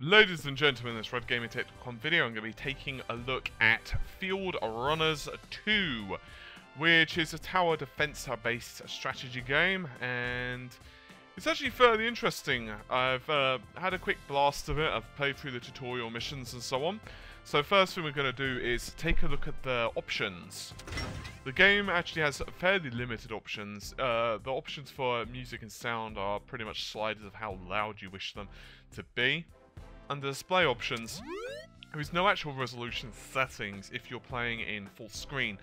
Ladies and gentlemen, in this Red Gaming Tech.com video, I'm going to be taking a look at FieldRunners 2, which is a tower defense-based strategy game, and it's actually fairly interesting. I've had a quick blast of it. I've played through the tutorial missions and so on. So first thing we're going to do is take a look at the options. The game actually has fairly limited options. The options for music and sound are pretty much sliders of how loud you wish them to be. Under display options, there is no actual resolution settings if you're playing in full screen,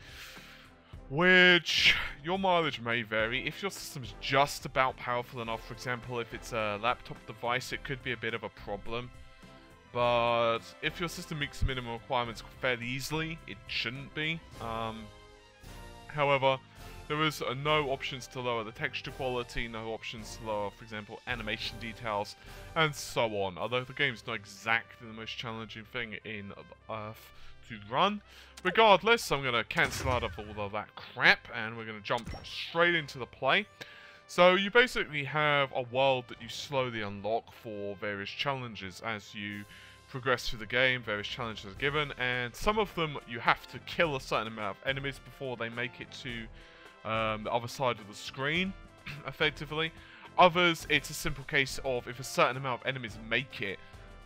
which your mileage may vary. If your system's just about powerful enough, for example, if it's a laptop device, it could be a bit of a problem. But if your system meets the minimum requirements fairly easily, it shouldn't be. However, there is no options to lower the texture quality, no options to lower, for example, animation details, and so on. Although the game's not exactly the most challenging thing in Earth to run. Regardless, I'm going to cancel out of all of that crap, and we're going to jump straight into the play. So you basically have a world that you slowly unlock for various challenges as you progress through the game. Various challenges are given, and some of them you have to kill a certain amount of enemies before they make it to the other side of the screen, effectively. Others, it's a simple case of if a certain amount of enemies make it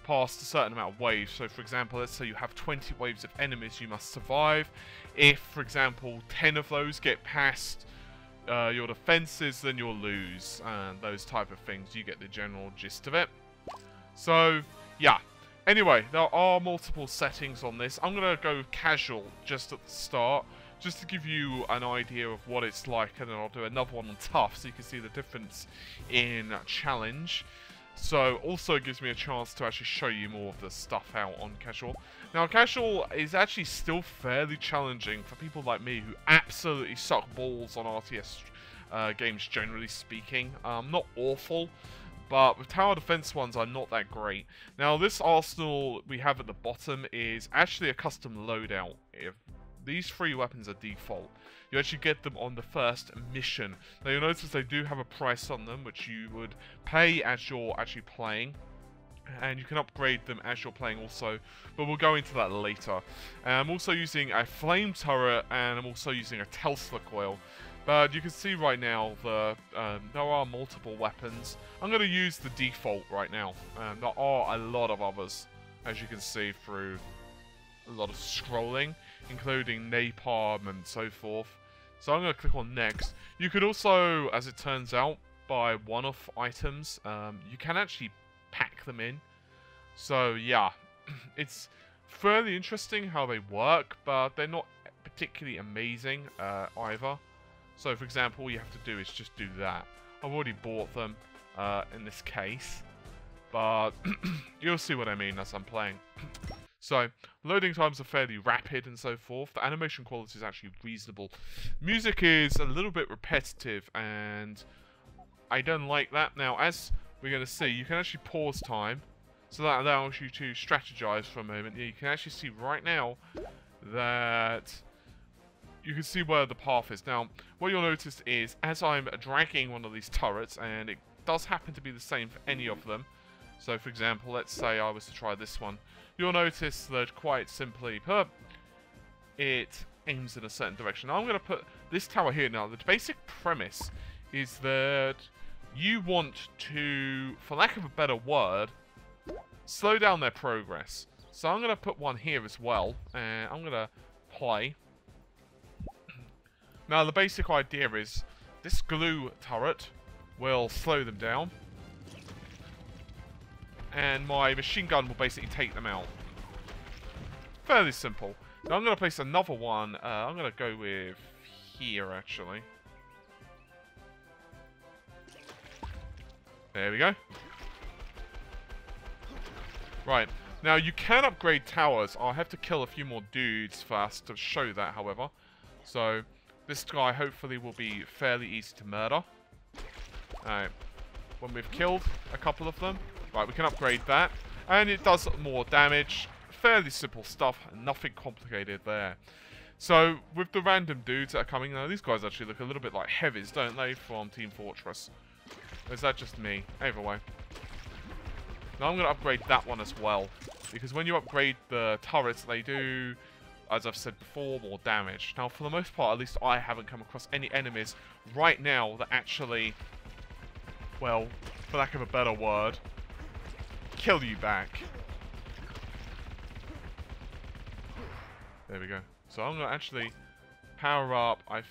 past a certain amount of waves. So for example, let's say you have 20 waves of enemies you must survive. If, for example, 10 of those get past your defenses, then you'll lose, and those type of things. You get the general gist of it. So, yeah. Anyway, there are multiple settings on this. I'm going to go casual just at the start, just to give you an idea of what it's like, and then I'll do another one on tough so you can see the difference in challenge. So also gives me a chance to actually show you more of the stuff out on casual. Now casual is actually still fairly challenging for people like me who absolutely suck balls on RTS games, generally speaking. Not awful, but with tower defense ones are not that great. Now this arsenal we have at the bottom is actually a custom loadout. These three weapons are default. You actually get them on the first mission. Now you'll notice they do have a price on them, which you would pay as you're actually playing. And you can upgrade them as you're playing also, but we'll go into that later. I'm also using a flame turret, and I'm also using a Tesla coil. But you can see right now there are multiple weapons. I'm going to use the default right now. There are a lot of others, as you can see through a lot of scrolling, including napalm and so forth. So I'm going to click on next. You could also, as it turns out, buy one-off items. You can actually pack them in. So yeah, it's fairly interesting how they work, but they're not particularly amazing either. So for example, all you have to do is just do that. I've already bought them in this case, but you'll see what I mean as I'm playing. So, loading times are fairly rapid and so forth. The animation quality is actually reasonable. Music is a little bit repetitive, and I don't like that. Now, as we're going to see, you can actually pause time, so that allows you to strategize for a moment. You can actually see right now that you can see where the path is. Now, what you'll notice is, as I'm dragging one of these turrets, and it does happen to be the same for any of them. So, for example, let's say I was to try this one. You'll notice that quite simply, it aims in a certain direction. Now I'm going to put this tower here. Now, the basic premise is that you want to, for lack of a better word, slow down their progress. So I'm going to put one here as well, and I'm going to play. Now, the basic idea is this glue turret will slow them down, and my machine gun will basically take them out. Fairly simple. Now I'm going to place another one. I'm going to go with here, actually. There we go. Right. Now you can upgrade towers. I'll have to kill a few more dudes first to show that, however. So this guy hopefully will be fairly easy to murder. Alright. When we've killed a couple of them. Right, we can upgrade that, and it does more damage. Fairly simple stuff, nothing complicated there. So, with the random dudes that are coming, now these guys actually look a little bit like heavies, don't they, from Team Fortress? Or is that just me? Either way. Now I'm going to upgrade that one as well. Because when you upgrade the turrets, they do, as I've said before, more damage. Now, for the most part, at least I haven't come across any enemies right now that actually, well, for lack of a better word, kill you back. There we go. So I'm going to actually power up. I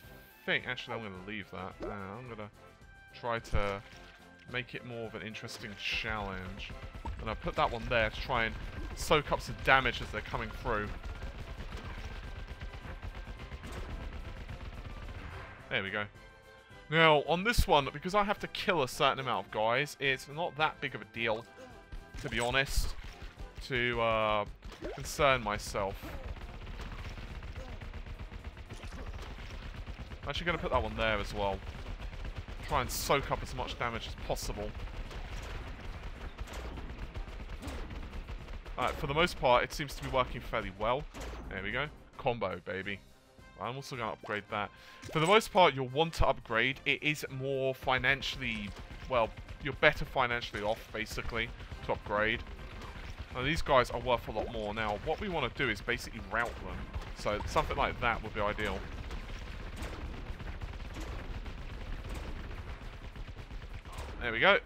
think, actually, I'm going to leave that. I'm going to try to make it more of an interesting challenge. And I'll put that one there to try and soak up some damage as they're coming through. There we go. Now, on this one, because I have to kill a certain amount of guys, it's not that big of a deal, to be honest, to concern myself. I'm actually going to put that one there as well. Try and soak up as much damage as possible. Alright, for the most part, it seems to be working fairly well. There we go. Combo, baby. I'm also going to upgrade that. For the most part, you'll want to upgrade. It is more financially... Well, you're better financially off, basically, to upgrade. Now, these guys are worth a lot more. Now, what we want to do is basically route them. So, something like that would be ideal. There we go.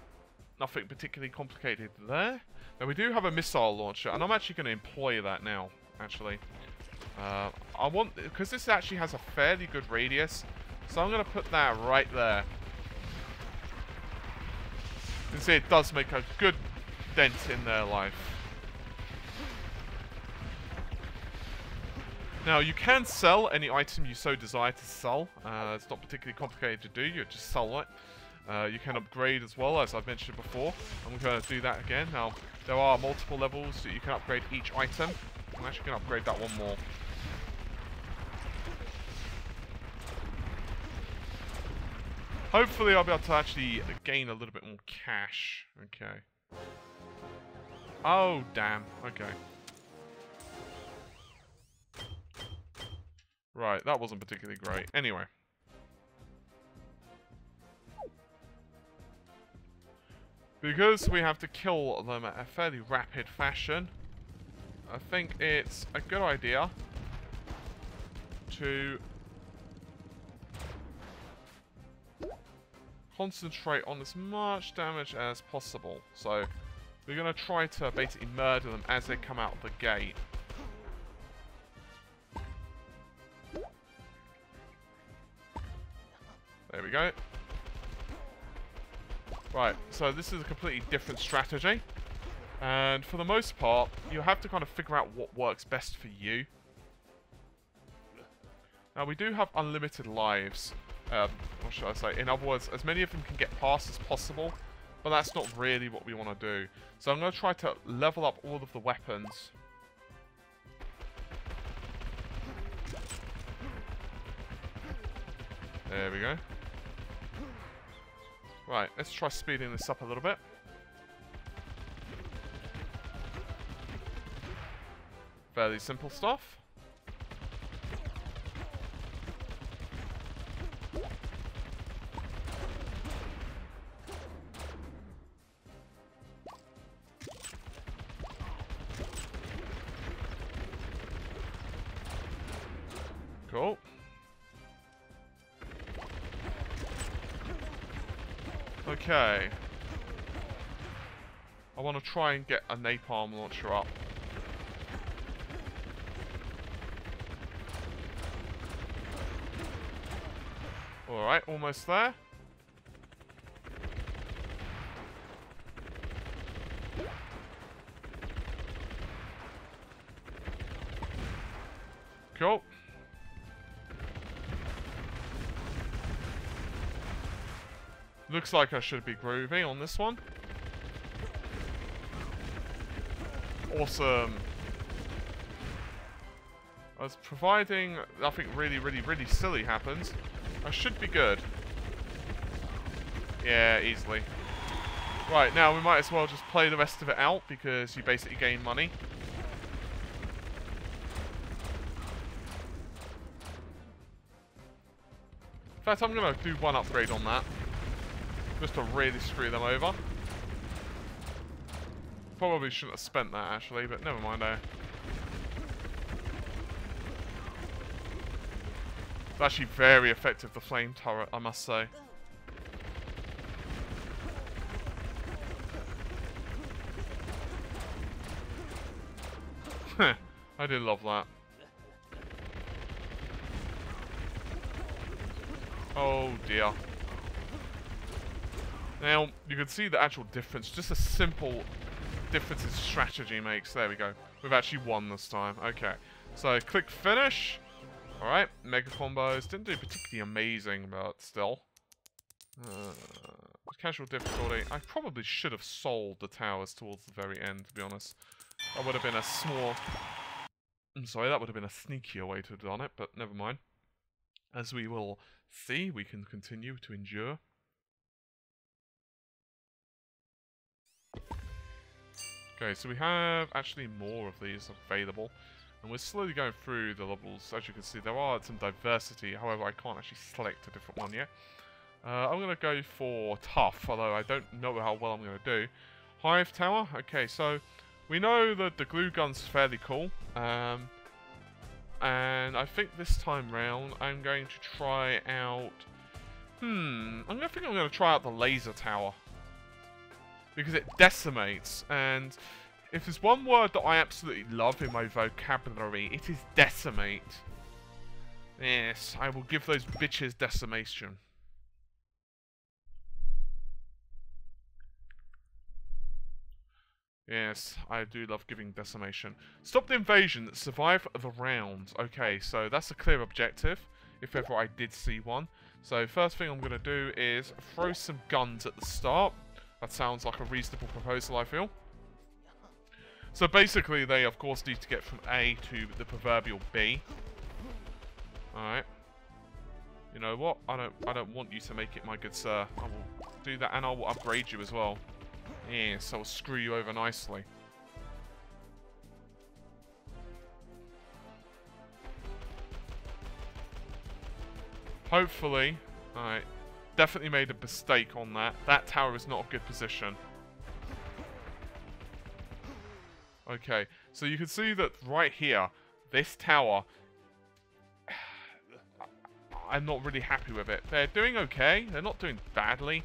Nothing particularly complicated there. Now, we do have a missile launcher, and I'm actually going to employ that now, actually. I want... Because this actually has a fairly good radius, so I'm going to put that right there. You can see it does make a good dent in their life. Now, you can sell any item you so desire to sell. It's not particularly complicated to do. You just sell it. You can upgrade as well, as I've mentioned before. I'm going to do that again. Now, there are multiple levels that you can upgrade each item. I'm actually going to upgrade that one more. Hopefully, I'll be able to actually gain a little bit more cash. Okay. Oh, damn. Okay. Right, that wasn't particularly great. Anyway. Because we have to kill them at a fairly rapid fashion, I think it's a good idea to concentrate on as much damage as possible. So we're going to try to basically murder them as they come out of the gate. There we go. Right, so this is a completely different strategy. And for the most part, you have to kind of figure out what works best for you. Now, we do have unlimited lives. What should I say? In other words, as many of them can get past as possible. But that's not really what we want to do. So I'm going to try to level up all of the weapons. There we go. Right, let's try speeding this up a little bit. Fairly simple stuff. Cool. Okay. I want to try and get a napalm launcher up. Alright, almost there. Cool. Looks like I should be groovy on this one. Awesome. As providing nothing really silly happens, I should be good. Yeah, easily. Right, now we might as well just play the rest of it out because you basically gain money. In fact, I'm going to do one upgrade on that. Just to really screw them over. Probably shouldn't have spent that, actually, but never mind, eh. It's actually very effective, the flame turret, I must say. I do love that. Oh dear. Now, you can see the actual difference. Just a simple difference in strategy makes. There we go. We've actually won this time. Okay. So, click finish. Alright. Mega combos. Didn't do particularly amazing, but still. Casual difficulty. I probably should have sold the towers towards the very end, to be honest. That would have been a small... I'm sorry, that would have been a sneakier way to have done it, but never mind. As we will see, we can continue to endure. Okay, so we have actually more of these available. And we're slowly going through the levels. As you can see, there are some diversity. However, I can't actually select a different one yet. I'm going to go for tough, although I don't know how well I'm going to do. Hive tower. Okay, so we know that the glue gun's fairly cool. And I think this time round, I'm going to try out... I'm going to try out the laser tower. Because it decimates, and if there's one word that I absolutely love in my vocabulary, it is decimate. Yes, I will give those bitches decimation. Yes, I do love giving decimation. Stop the invasion, survive the round. Okay, so that's a clear objective, if ever I did see one. So first thing I'm going to do is throw some guns at the start. That sounds like a reasonable proposal, I feel. So basically, they of course need to get from A to the proverbial B. Alright. You know what? I don't want you to make it, my good sir. I will do that, and I will upgrade you as well. Yes, I will screw you over nicely. Hopefully. Alright. Definitely made a mistake on that. That tower is not a good position. Okay, so you can see that right here, this tower, I'm not really happy with it. They're doing okay. They're not doing badly.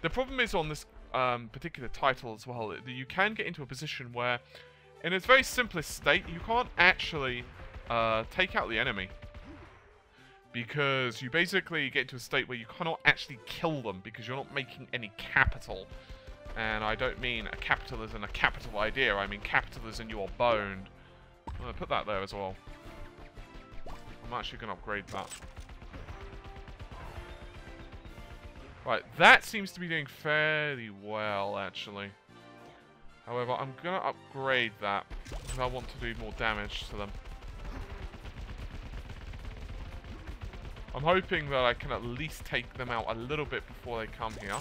The problem is on this particular title as well, that you can get into a position where, in its very simplest state, you can't actually take out the enemy. Because you basically get to a state where you cannot actually kill them because you're not making any capital. And I don't mean a capital as in a capital idea, I mean capital as in you're boned. I'm going to put that there as well. I'm actually going to upgrade that. Right, that seems to be doing fairly well, actually. However, I'm going to upgrade that because I want to do more damage to them. I'm hoping that I can at least take them out a little bit before they come here,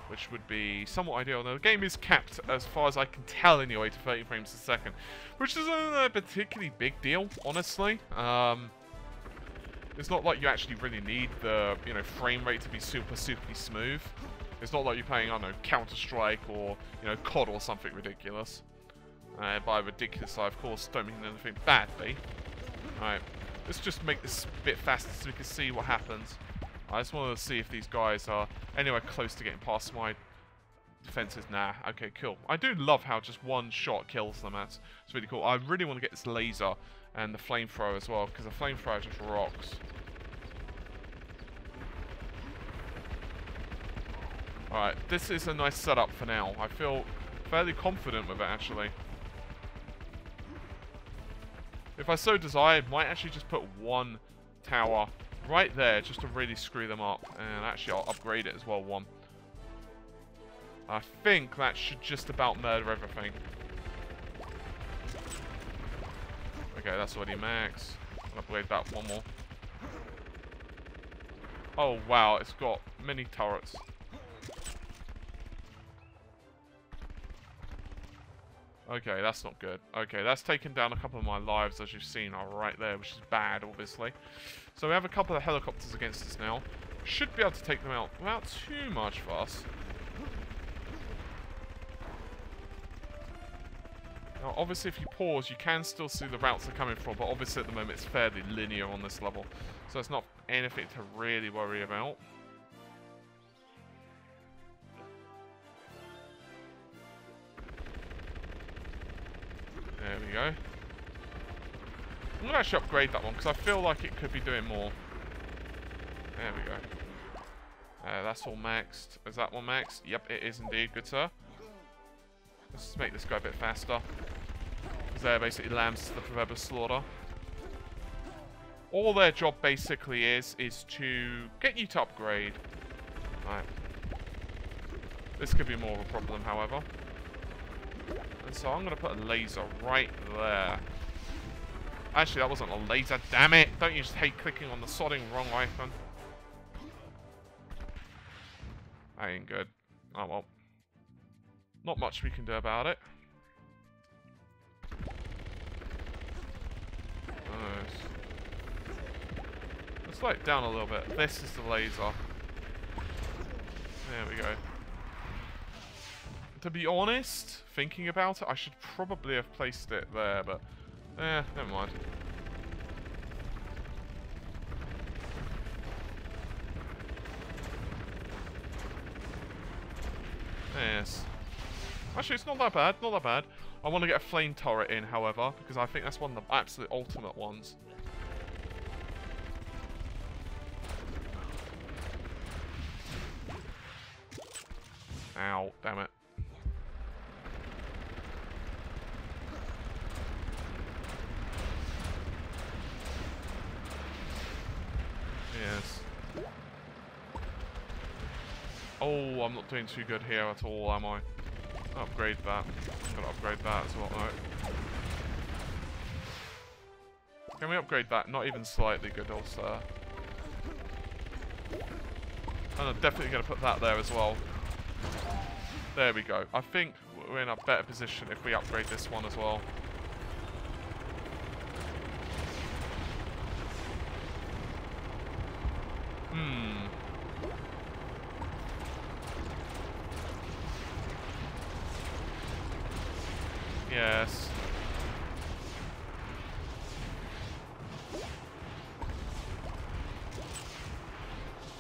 which would be somewhat ideal. Now, the game is capped, as far as I can tell anyway, to 30 frames a second, which isn't a particularly big deal, honestly. It's not like you actually really need the, frame rate to be super smooth. It's not like you're playing, I don't know, Counter-Strike or, COD or something ridiculous. By ridiculous, I, of course, don't mean anything badly. Alright. Let's just make this a bit faster so we can see what happens. I just wanted to see if these guys are anywhere close to getting past my defenses. Nah, okay, cool. I do love how just one shot kills them. That's really cool. I really want to get this laser and the flamethrower as well, because the flamethrower just rocks. Alright, this is a nice setup for now. I feel fairly confident with it, actually. If I so desire, I might actually just put one tower right there just to really screw them up. And actually, I'll upgrade it as well, one. I think that should just about murder everything. Okay, that's already max. I'll upgrade that one more. Oh, wow, it's got many turrets. Okay, that's not good. Okay, that's taken down a couple of my lives, as you've seen, right there, which is bad, obviously. So we have a couple of helicopters against us now. Should be able to take them out without too much fuss. Now, obviously, if you pause, you can still see the routes they're coming from, but obviously at the moment it's fairly linear on this level. So it's not anything to really worry about. There we go. I'm going to actually upgrade that one, because I feel like it could be doing more. There we go. That's all maxed. Is that one maxed? Yep, it is indeed. Good, sir. Let's just make this go a bit faster. Because they're basically lambs to the proverbial slaughter. All their job basically is to get you to upgrade. Right. This could be more of a problem, however. And so I'm going to put a laser right there. Actually, that wasn't a laser. Damn it! Don't you just hate clicking on the sodding wrong icon? That ain't good. Oh well. Not much we can do about it. Nice. Let's slow it down a little bit. This is the laser. There we go. To be honest, thinking about it, I should probably have placed it there, but never mind. Yes. Actually, it's not that bad, not that bad. I want to get a flame turret in, however, because I think that's one of the absolute ultimate ones. Ow, damn it. Yes. Oh, I'm not doing too good here at all, am I? Upgrade that. I'm gonna upgrade that as well. No. Can we upgrade that? Not even slightly good, also. And I'm definitely gonna put that there as well. There we go. I think we're in a better position if we upgrade this one as well. Yes.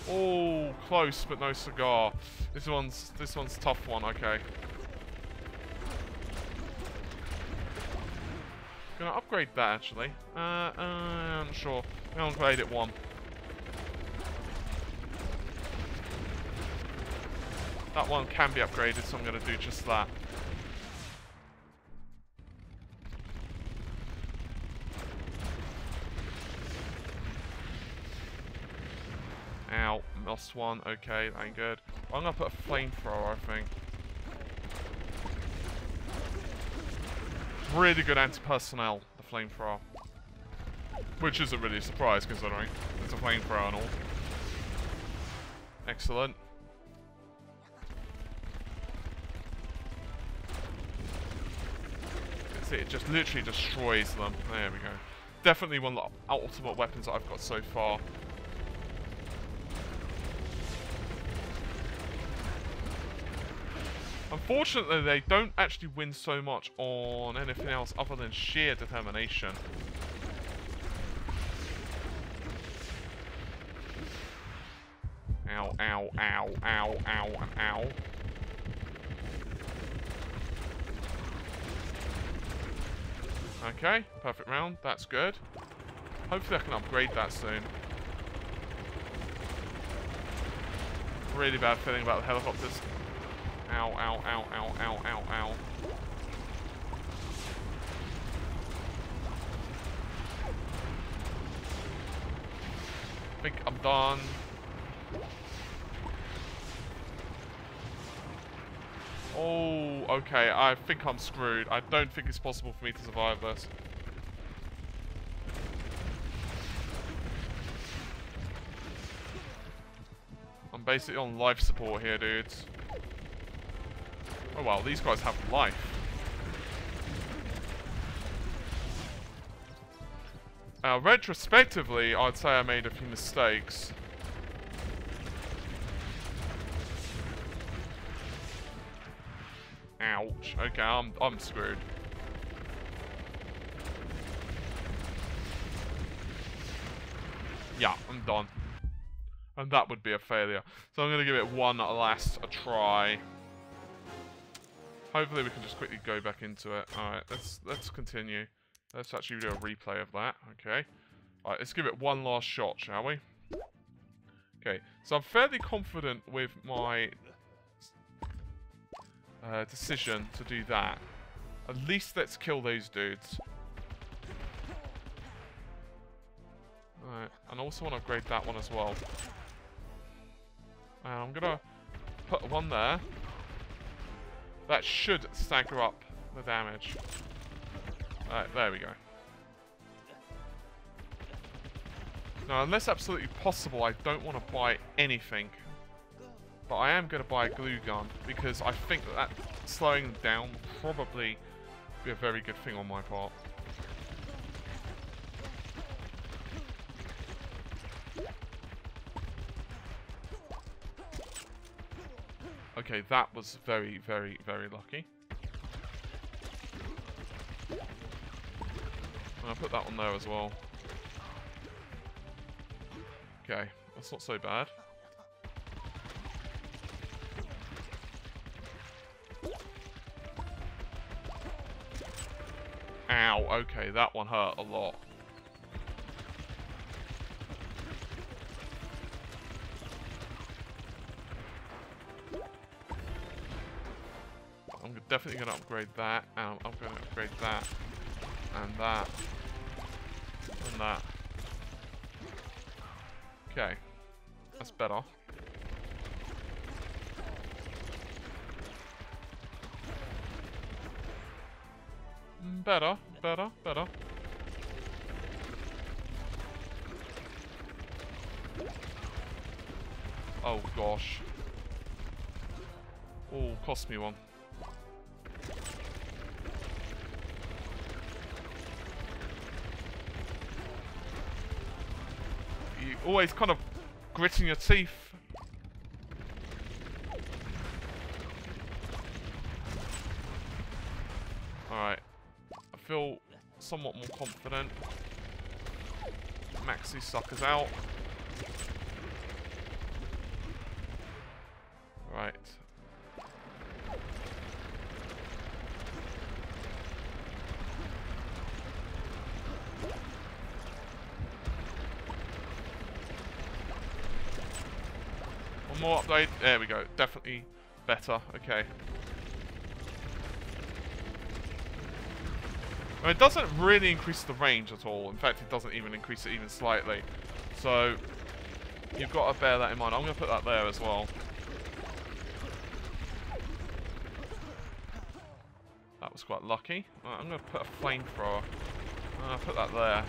Oh, close, but no cigar. This one's a tough one. Okay. Gonna upgrade that actually. I'm not sure. I'm gonna upgrade it one. That one can be upgraded, so I'm gonna do just that. Ow, lost one. Okay, that ain't good. I'm gonna put a flamethrower, I think. Really good anti-personnel, the flamethrower. Which isn't really a surprise, considering it's a flamethrower and all. Excellent. See, it just literally destroys them. There we go. Definitely one of the ultimate weapons that I've got so far. Unfortunately, they don't actually win so much on anything else other than sheer determination. Ow, ow, ow, ow, ow, and ow. Okay, perfect round. That's good. Hopefully I can upgrade that soon. Really bad feeling about the helicopters. Ow, ow, ow, ow, ow, ow, ow. I think I'm done. Oh, okay. I think I'm screwed. I don't think it's possible for me to survive this. I'm basically on life support here, dudes. Oh wow, these guys have life. Retrospectively, I'd say I made a few mistakes. Ouch. Okay, I'm screwed. Yeah, I'm done. And that would be a failure. So I'm going to give it one last try. Hopefully we can just quickly go back into it. Alright, let's continue. Let's actually do a replay of that. Okay. Alright, let's give it one last shot, shall we? Okay, so I'm fairly confident with my decision to do that. At least let's kill those dudes. Alright, and I also want to upgrade that one as well. And I'm going to put one there. That should stagger up the damage. Alright, there we go. Now, unless absolutely possible, I don't want to buy anything. But I am going to buy a glue gun, because I think that slowing them down will probably be a very good thing on my part. Okay, that was very, very, very lucky. And I'll put that one there as well. Okay, that's not so bad. Ow, okay, that one hurt a lot. I'm definitely going to upgrade that, and I'm going to upgrade that, and that, and that. Okay, that's better. Better, better, better. Oh gosh. Oh, cost me one. You always kind of gritting your teeth. Alright. I feel somewhat more confident. Max these suckers out. Right. One more upgrade. There we go. Definitely better. Okay. I mean, it doesn't really increase the range at all. In fact, it doesn't even increase it even slightly. So, you've got to bear that in mind. I'm going to put that there as well. That was quite lucky. Right, I'm going to put a flamethrower. I'll put that there.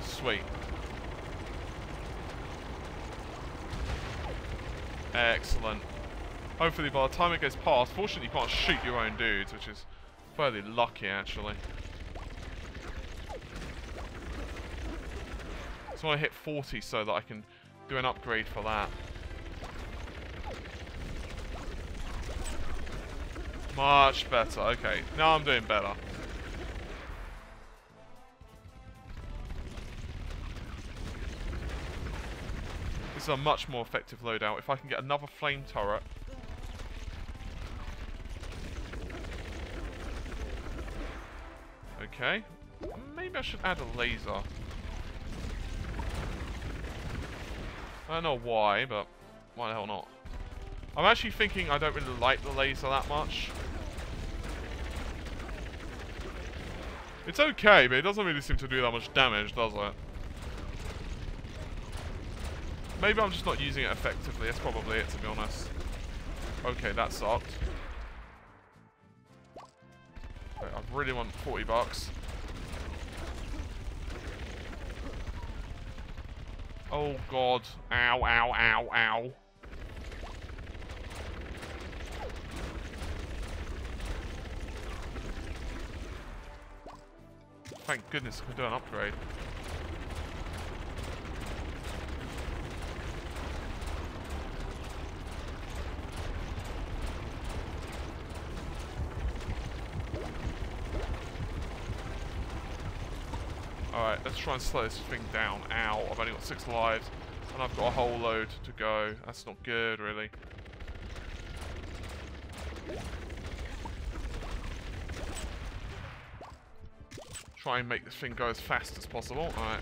Sweet. Excellent. Hopefully by the time it goes past, fortunately you can't shoot your own dudes, which is fairly lucky actually. So I hit 40 so that I can do an upgrade for that. Much better. Okay, now I'm doing better. This is a much more effective loadout. If I can get another flame turret. Okay. Maybe I should add a laser. I don't know why, but why the hell not? I'm actually thinking I don't really like the laser that much. It's okay, but it doesn't really seem to do that much damage, does it? Maybe I'm just not using it effectively. That's probably it, to be honest. Okay, that sucked. Okay, I really want 40 bucks. Oh god. Ow, ow, ow, ow. Thank goodness I can do an upgrade. Alright, let's try and slow this thing down. Ow, I've only got 6 lives. And I've got a whole load to go. That's not good, really. Try and make this thing go as fast as possible. Alright.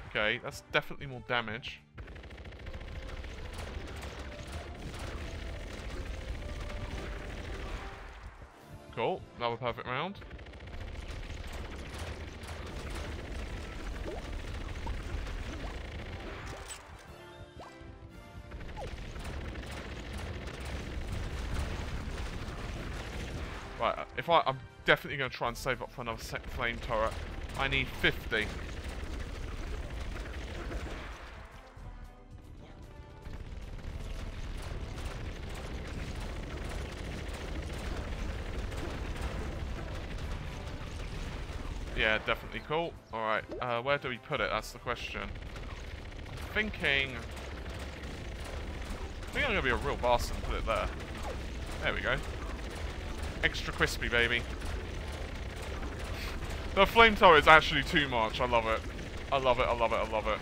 Okay, that's definitely more damage. Cool, another perfect round. Right, I'm definitely going to try and save up for another flame turret. I need 50. Yeah, definitely cool. Alright, where do we put it? That's the question. I'm thinking I'm going to be a real bastard and put it there. There we go. Extra crispy, baby. The flame turret is actually too much. I love it. I love it, I love it, I love it.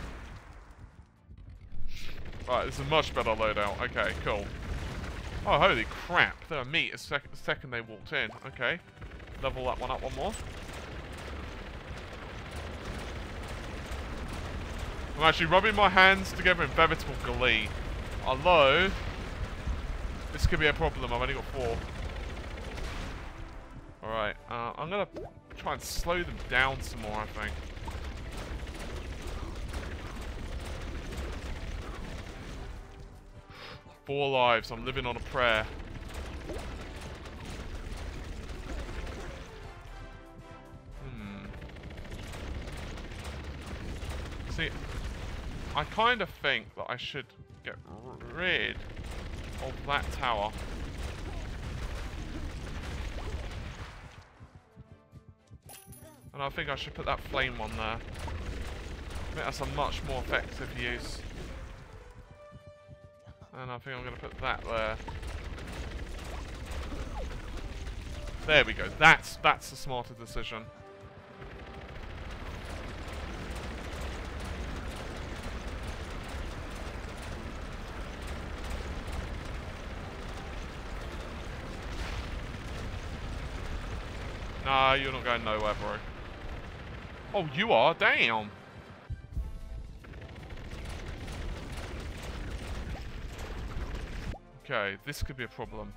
Right, this is a much better loadout. Okay, cool. Oh, holy crap. They're meat the second they walked in. Okay. Level that one up one more. I'm actually rubbing my hands together in veritable glee. Although, this could be a problem. I've only got 4. Alright, I'm going to try and slow them down some more, I think. Four lives. I'm living on a prayer. See, I kind of think that I should get rid of that tower. And I think I should put that flame one there. I think that's a much more effective use. And I think I'm going to put that there. There we go. That's a smarter decision. Nah, you're not going nowhere, bro. Oh, you are? Damn. Okay, this could be a problem.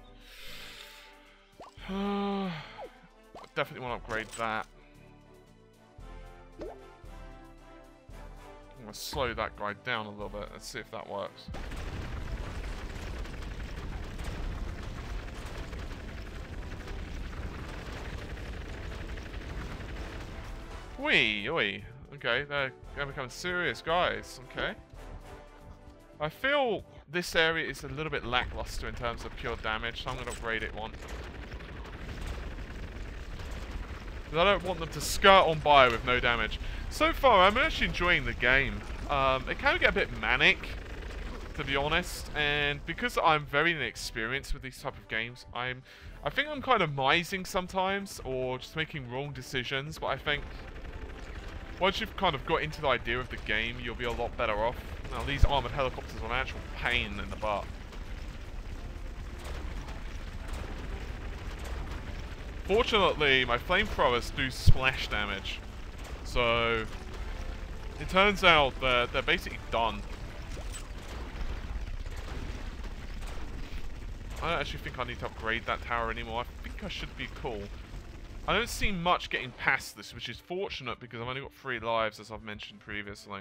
Definitely want to upgrade that. I'm going to slow that guy down a little bit. Let's see if that works. Wee, oi. Okay, they're becoming serious guys. Okay. I feel this area is a little bit lackluster in terms of pure damage, so I'm going to upgrade it one. Because I don't want them to skirt on by with no damage. So far, I'm actually enjoying the game. It can get a bit manic, to be honest, and because I'm very inexperienced with these type of games, I think I'm kind of mising sometimes, or just making wrong decisions, but I think once you've kind of got into the idea of the game, you'll be a lot better off. Now, these armoured helicopters are an actual pain in the butt. Fortunately, my flamethrowers do splash damage. So, it turns out that they're basically done. I don't actually think I need to upgrade that tower anymore. I think I should be cool. I don't see much getting past this, which is fortunate because I've only got 3 lives, as I've mentioned previously.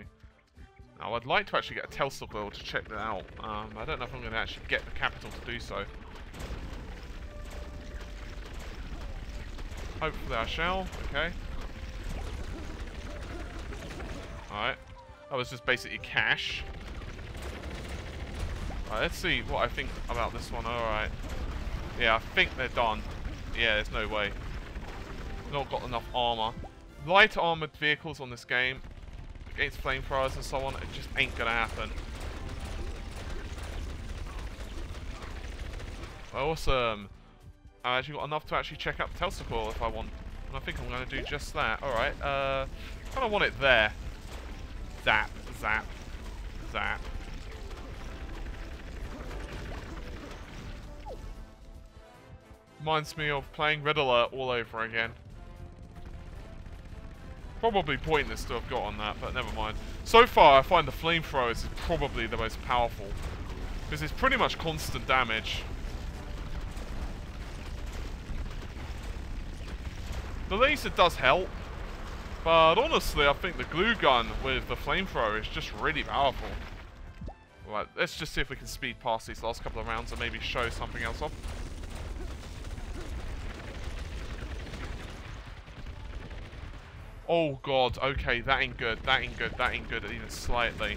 Now, I'd like to actually get a Tesla coil to check that out. I don't know if I'm going to actually get the capital to do so. Hopefully I shall. Okay. Alright. That was just basically cash. Alright, let's see what I think about this one. Alright. Yeah, I think they're done. Yeah, there's no way. Not got enough armor. Light armored vehicles on this game against flamethrowers and so on, it just ain't gonna happen. Awesome. I actually got enough to actually check out the Telstar coil if I want. And I think I'm going to do just that. Alright, kind of want it there. Zap, zap, zap. Reminds me of playing Red Alert all over again. Probably pointless to have got on that, but never mind. So far, I find the flamethrowers is probably the most powerful. Because it's pretty much constant damage. The laser does help. But honestly, I think the glue gun with the flamethrower is just really powerful. Right, let's just see if we can speed past these last couple of rounds and maybe show something else off. Oh god, okay, that ain't good, that ain't good, that ain't good even slightly.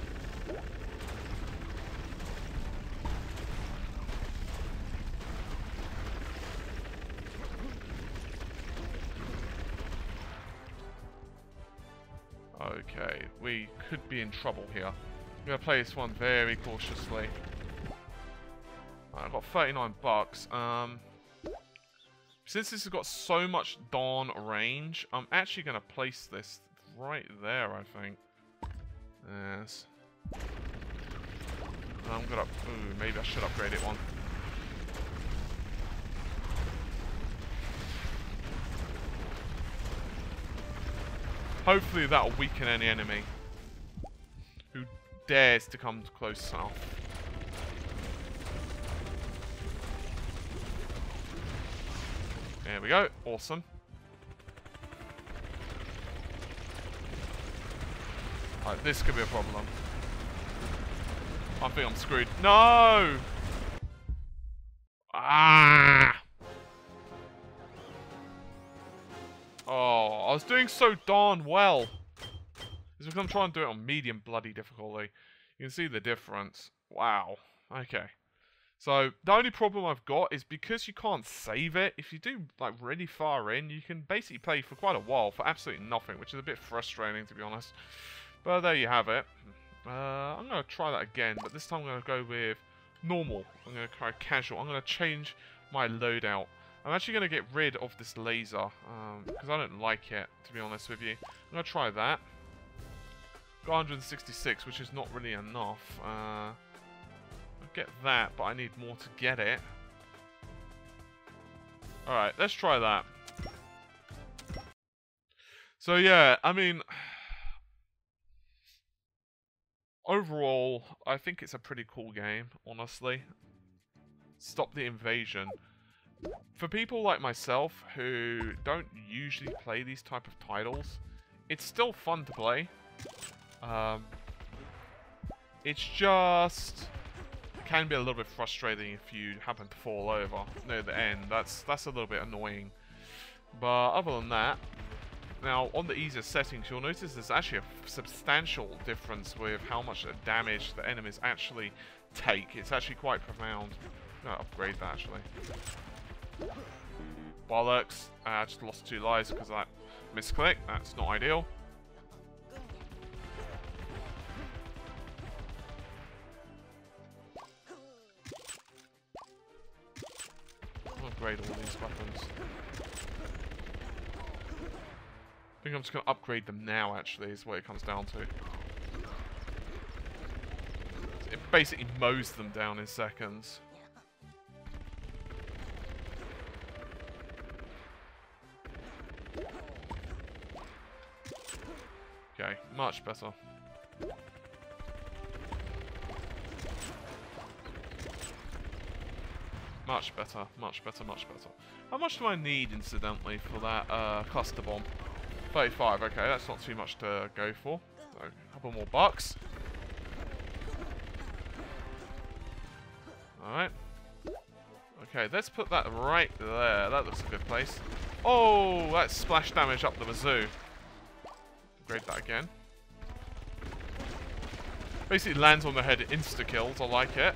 Okay, we could be in trouble here. I'm gonna play this one very cautiously. I've got 39 bucks. Since this has got so much darn range, I'm actually going to place this right there, I think. Yes. I'm going to... Ooh, maybe I should upgrade it one. Hopefully that'll weaken any enemy who dares to come close enough. There we go. Awesome. Alright, this could be a problem. I think I'm screwed. No! Ah! Oh, I was doing so darn well. It's because I'm trying to do it on medium bloody difficulty. You can see the difference. Wow. Okay. So, the only problem I've got is because you can't save it, if you do, like, really far in, you can basically play for quite a while for absolutely nothing, which is a bit frustrating, to be honest. But there you have it. I'm going to try that again, but this time I'm going to go with normal. I'm going to try casual. I'm going to change my loadout. I'm actually going to get rid of this laser, because I don't like it, to be honest with you. I'm going to try that. Got 166, which is not really enough. Get that, but I need more to get it. Alright, let's try that. So yeah, I mean, overall, I think it's a pretty cool game, honestly. Stop the invasion. For people like myself who don't usually play these type of titles, it's still fun to play. It's just... can be a little bit frustrating if you happen to fall over near the end. That's a little bit annoying. But other than that, now on the easier settings, you'll notice there's actually a substantial difference with how much damage the enemies actually take. It's actually quite profound. I'm gonna upgrade that actually. Bollocks! I just lost 2 lives because of that misclick. That's not ideal. Upgrade all these weapons. I think I'm just going to upgrade them now, actually, is what it comes down to. It basically mows them down in seconds. Okay, much better. Much better, much better, much better. How much do I need, incidentally, for that cluster bomb? 35, okay, that's not too much to go for. So, a couple more bucks. Alright. Okay, let's put that right there. That looks a good place. Oh, that's splash damage up the wazoo. Upgrade that again. Basically lands on the head, insta-kills, I like it.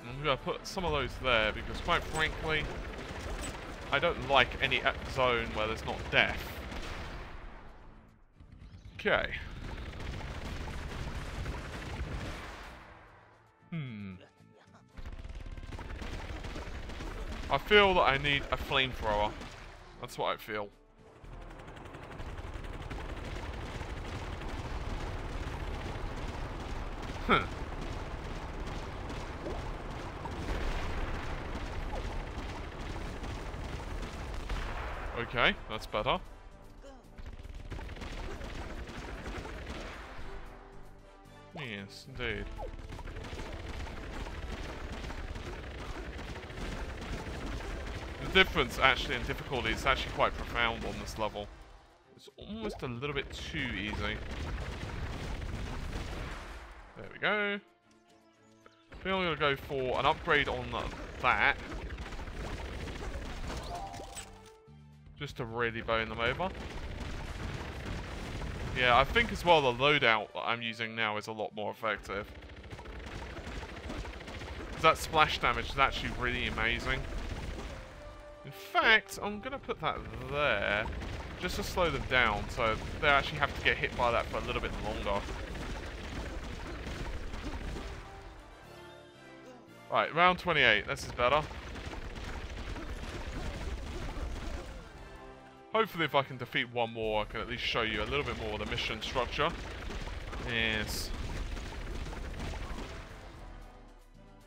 I'm going to put some of those there because, quite frankly, I don't like any zone where there's not death. Okay. I feel that I need a flamethrower. That's what I feel. Okay, that's better. Yes, indeed. The difference actually in difficulty is actually quite profound on this level. It's almost a little bit too easy. There we go. I think I'm going to go for an upgrade on that. Just to really bone them over. Yeah, I think as well the loadout that I'm using now is a lot more effective. That splash damage is actually really amazing. In fact, I'm going to put that there just to slow them down so they actually have to get hit by that for a little bit longer. Right, round 28. This is better. Hopefully if I can defeat one more, I can at least show you a little bit more of the mission structure. Yes.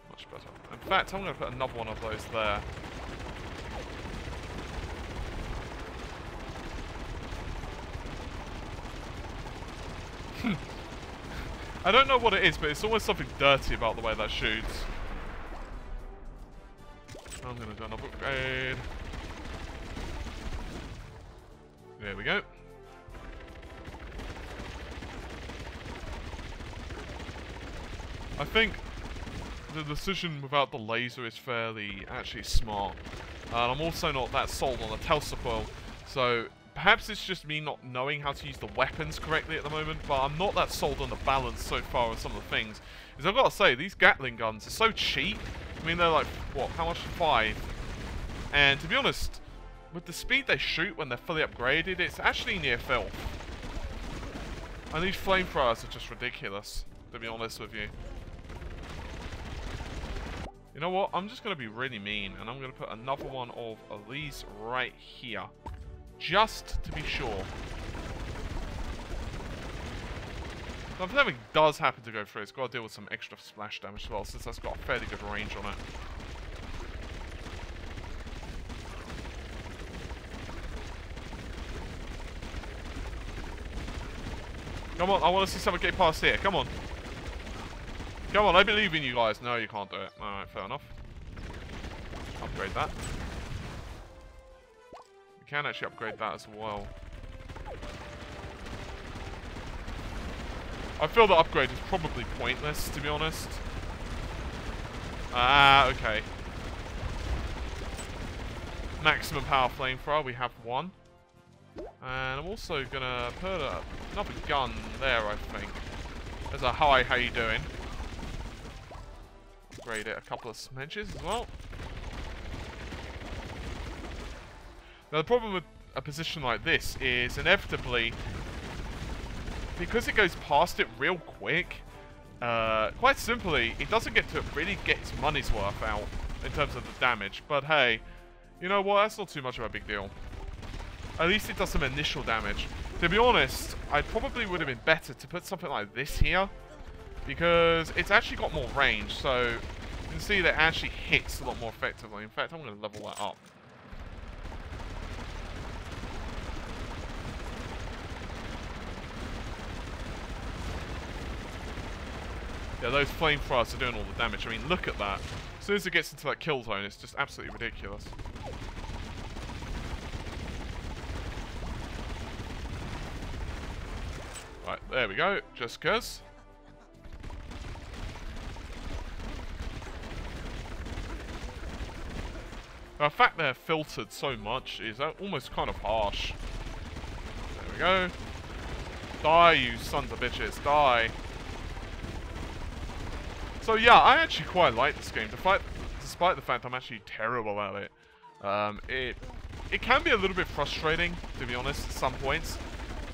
Much better. In fact, I'm going to put another one of those there. I don't know what it is, but it's almost something dirty about the way that shoots. I'm going to do another upgrade. There we go. I think the decision without the laser is fairly actually smart. And I'm also not that sold on the Telsa coil, so perhaps it's just me not knowing how to use the weapons correctly at the moment, but I'm not that sold on the balance so far with some of the things. Because I've got to say, these Gatling guns are so cheap. I mean, they're like, what, how much? 5? And to be honest, with the speed they shoot when they're fully upgraded, it's actually near filth. And these flamethrowers are just ridiculous, to be honest with you. You know what? I'm just going to be really mean, and I'm going to put another one of these right here. Just to be sure. Now, if something does happen to go through, it's got to deal with some extra splash damage as well, since that's got a fairly good range on it. Come on, I want to see someone get past here. Come on. Come on, I believe in you guys. No, you can't do it. Alright, fair enough. Upgrade that. We can actually upgrade that as well. I feel the upgrade is probably pointless, to be honest. Ah, okay. Maximum power flamethrower, we have one. And I'm also gonna put another gun there, I think. There's a hi, how you doing? Upgrade it a couple of smidges as well. Now the problem with a position like this is inevitably, because it goes past it real quick, quite simply, it doesn't get to really get its money's worth out in terms of the damage. But hey, you know what? That's not too much of a big deal. At least it does some initial damage. To be honest, I probably would have been better to put something like this here, because it's actually got more range, so you can see that it actually hits a lot more effectively. In fact, I'm going to level that up. Yeah, those flamethrowers are doing all the damage. I mean, look at that. As soon as it gets into that kill zone, it's just absolutely ridiculous. Right, there we go. Just cuz. The fact they're filtered so much is almost kind of harsh. There we go. Die, you sons of bitches. Die. So yeah, I actually quite like this game, despite the fact I'm actually terrible at it. It can be a little bit frustrating, to be honest, at some points.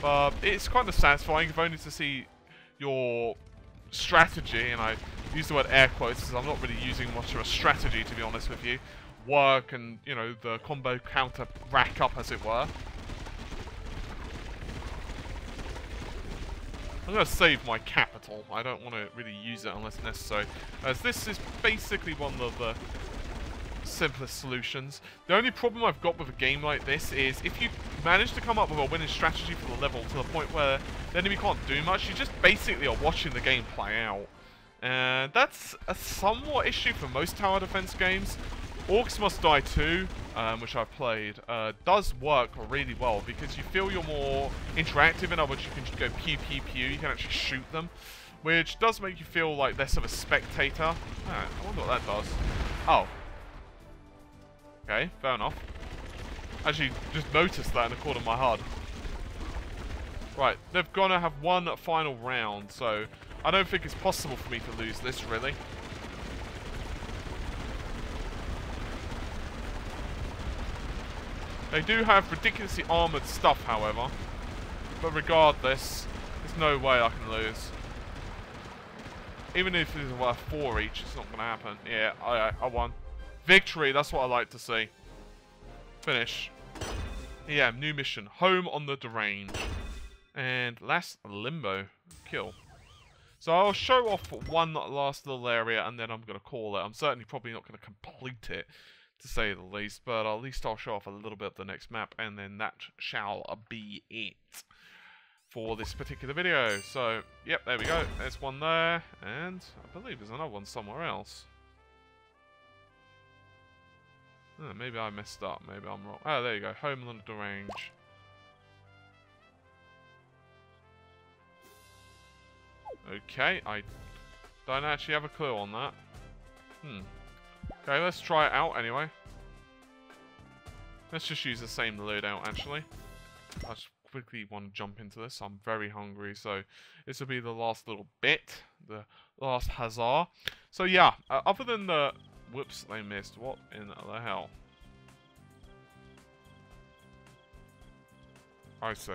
But it's kind of satisfying, if only to see your strategy, and I use the word air quotes because I'm not really using much of a strategy, to be honest with you, work and, you know, the combo counter rack up, as it were. I'm going to save my capital. I don't want to really use it unless necessary, as this is basically one of the simplest solutions. The only problem I've got with a game like this is if you manage to come up with a winning strategy for the level to the point where the enemy can't do much, you just basically are watching the game play out. And that's a somewhat issue for most tower defense games. Orcs Must Die 2, which I've played, does work really well because you feel you're more interactive. In other words, you can just go pew pew pew, you can actually shoot them, which does make you feel like less of a spectator. I wonder what that does. Oh. Okay, fair enough. Actually, just noticed that in the corner of my HUD. Right, they're gonna have one final round, so I don't think it's possible for me to lose this, really. They do have ridiculously armoured stuff, however. But regardless, there's no way I can lose. Even if it's worth 4 each, it's not going to happen. Yeah, I won. Victory, that's what I like to see. Finish. Yeah, new mission. Home on the Derange. And last, Limbo. Kill. So I'll show off one last little area and then I'm going to call it. I'm certainly probably not going to complete it, to say the least, but at least I'll show off a little bit of the next map, and then that shall be it for this particular video. So, yep, there we go. There's one there, and I believe there's another one somewhere else. Oh, maybe I messed up. Maybe I'm wrong. Oh, there you go. Homeland Range. Okay, I don't actually have a clue on that. Okay, let's try it out anyway. Let's just use the same loadout, actually. I just quickly want to jump into this. I'm very hungry, so this will be the last little bit. The last huzzah. So yeah, other than the... Whoops, they missed. What in the hell? I see.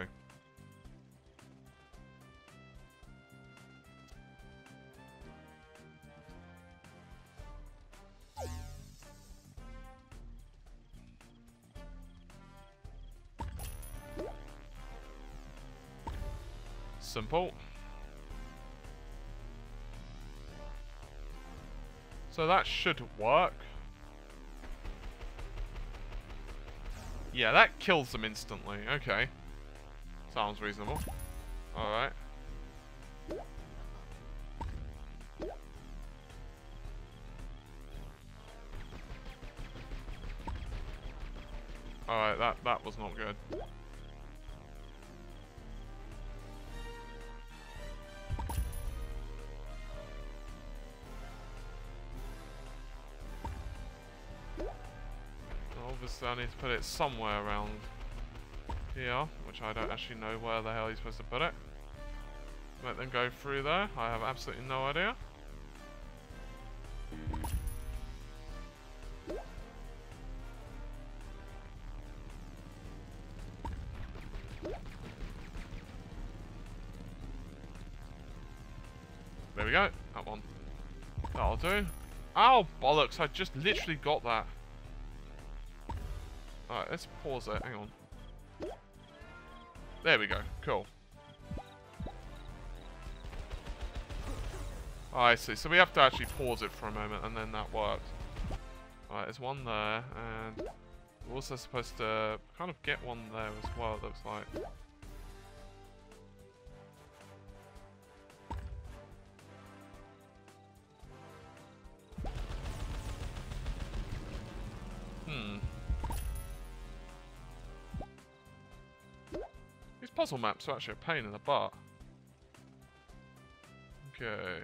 Simple. So that should work. Yeah, that kills them instantly. Okay. Sounds reasonable. Alright. Alright, that was not good. Obviously I need to put it somewhere around here, which I don't actually know where the hell you're supposed to put it. Let them go through there. I have absolutely no idea. There we go. That one. That'll do. Ow, bollocks. I just literally got that. Alright, let's pause it. Hang on. There we go. Cool. Oh, I see. So we have to actually pause it for a moment, and then that works. Alright, there's one there, and we're also supposed to kind of get one there as well, it looks like. These puzzle maps are actually a pain in the butt. Okay.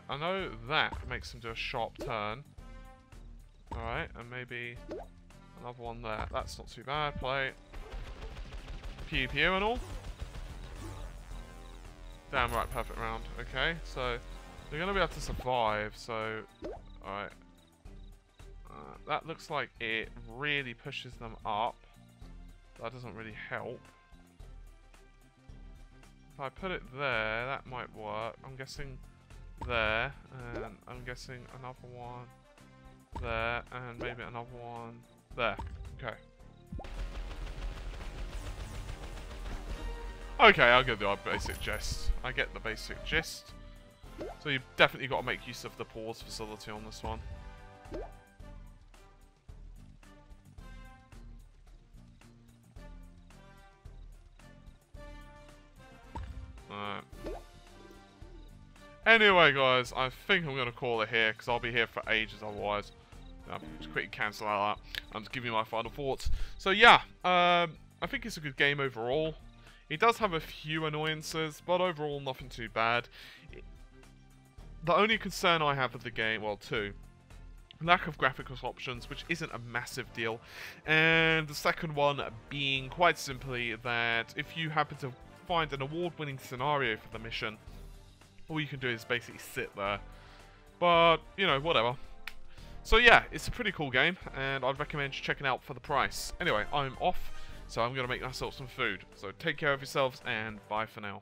I know that makes them do a sharp turn. Alright, and maybe another one there. That's not too bad. Play. Pew pew and all. Damn right, perfect round. Okay, so they're going to be able to survive, so... Alright. That looks like it really pushes them up. That doesn't really help. If I put it there, that might work. I'm guessing there, and I'm guessing another one there, and maybe another one there. Okay. Okay, I get the basic gist. I get the basic gist. So you've definitely got to make use of the pause facility on this one. Anyway, guys, I think I'm going to call it here, because I'll be here for ages otherwise. I'll just quickly cancel out that. I'm just giving you my final thoughts. So, yeah, I think it's a good game overall. It does have a few annoyances, but overall, nothing too bad. The only concern I have with the game, well, two. Lack of graphics options, which isn't a massive deal. And the second one being, quite simply, that if you happen to find an award-winning scenario for the mission, all you can do is basically sit there. But, you know, whatever. So yeah, it's a pretty cool game, and I'd recommend checking out for the price. Anyway, I'm off, so I'm going to make myself some food. So take care of yourselves, and bye for now.